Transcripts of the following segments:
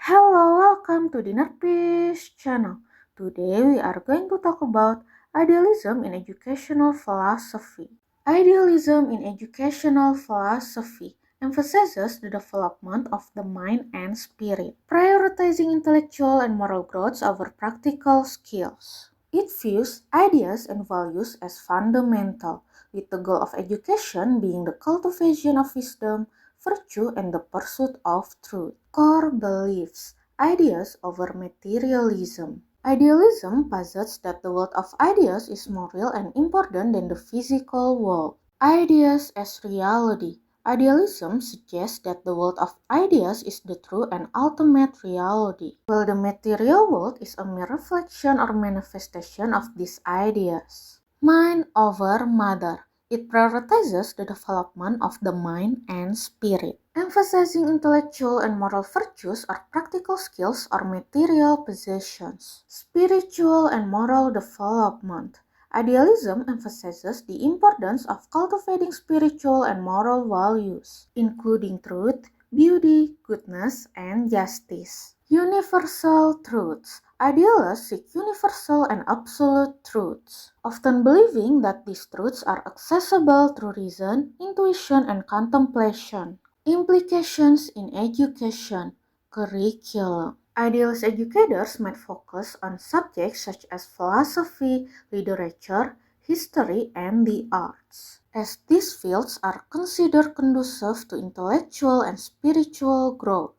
Hello, welcome to Dinner Piece channel. Today we are going to talk about idealism in educational philosophy. Idealism in educational philosophy emphasizes the development of the mind and spirit, prioritizing intellectual and moral growth over practical skills. It views ideas and values as fundamental, with the goal of education being the cultivation of wisdom, virtue, and the pursuit of truth. Core beliefs, ideas over materialism. Idealism posits that the world of ideas is more real and important than the physical world. Ideas as reality. Idealism suggests that the world of ideas is the true and ultimate reality, while the material world is a mere reflection or manifestation of these ideas. Mind over matter. It prioritizes the development of the mind and spirit, emphasizing intellectual and moral virtues or practical skills or material possessions. Spiritual and moral development. Idealism emphasizes the importance of cultivating spiritual and moral values, including truth, beauty, goodness, and justice. Universal truths. Idealists seek universal and absolute truths, often believing that these truths are accessible through reason, intuition, and contemplation. Implications in education, curriculum. Idealist educators might focus on subjects such as philosophy, literature, history, and the arts, as these fields are considered conducive to intellectual and spiritual growth.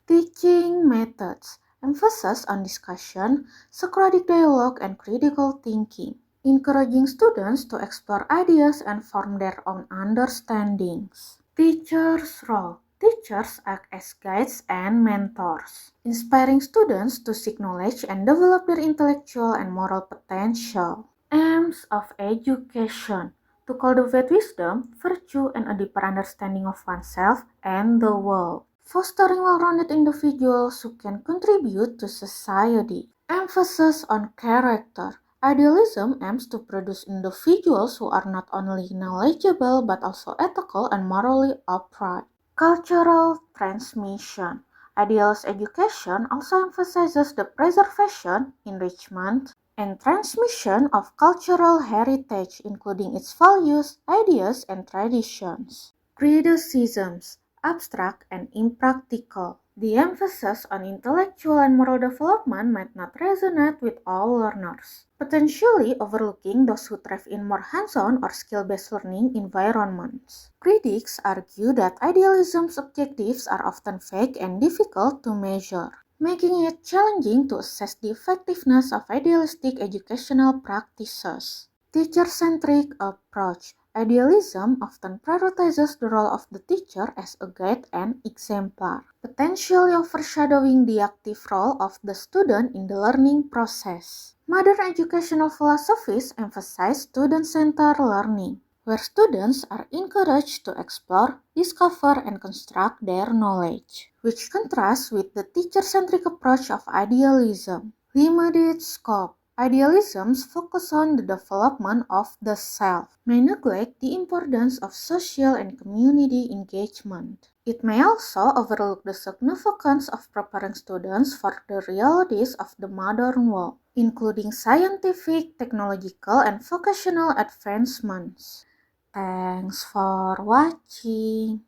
Teaching methods. Emphasis on discussion, Socratic dialogue, and critical thinking, encouraging students to explore ideas and form their own understandings. Teachers' role. Teachers act as guides and mentors, inspiring students to seek knowledge and develop their intellectual and moral potential. Aims of education: to cultivate wisdom, virtue, and a deeper understanding of oneself and the world. Fostering well-rounded individuals who can contribute to society. Emphasis on character. Idealism aims to produce individuals who are not only knowledgeable but also ethical and morally upright. Cultural transmission. Idealist education also emphasizes the preservation, enrichment, and transmission of cultural heritage, including its values, ideas, and traditions. Criticisms, abstract and impractical. The emphasis on intellectual and moral development might not resonate with all learners, potentially overlooking those who thrive in more hands-on or skill-based learning environments. Critics argue that idealism's objectives are often vague and difficult to measure, making it challenging to assess the effectiveness of idealistic educational practices. Teacher-centric approach. Idealism often prioritizes the role of the teacher as a guide and exemplar, potentially overshadowing the active role of the student in the learning process. Modern educational philosophies emphasize student-centered learning, where students are encouraged to explore, discover, and construct their knowledge, which contrasts with the teacher-centric approach of idealism. Limited scope. Idealism's focus on the development of the self may neglect the importance of social and community engagement. It may also overlook the significance of preparing students for the realities of the modern world, including scientific, technological, and vocational advancements. Thanks for watching.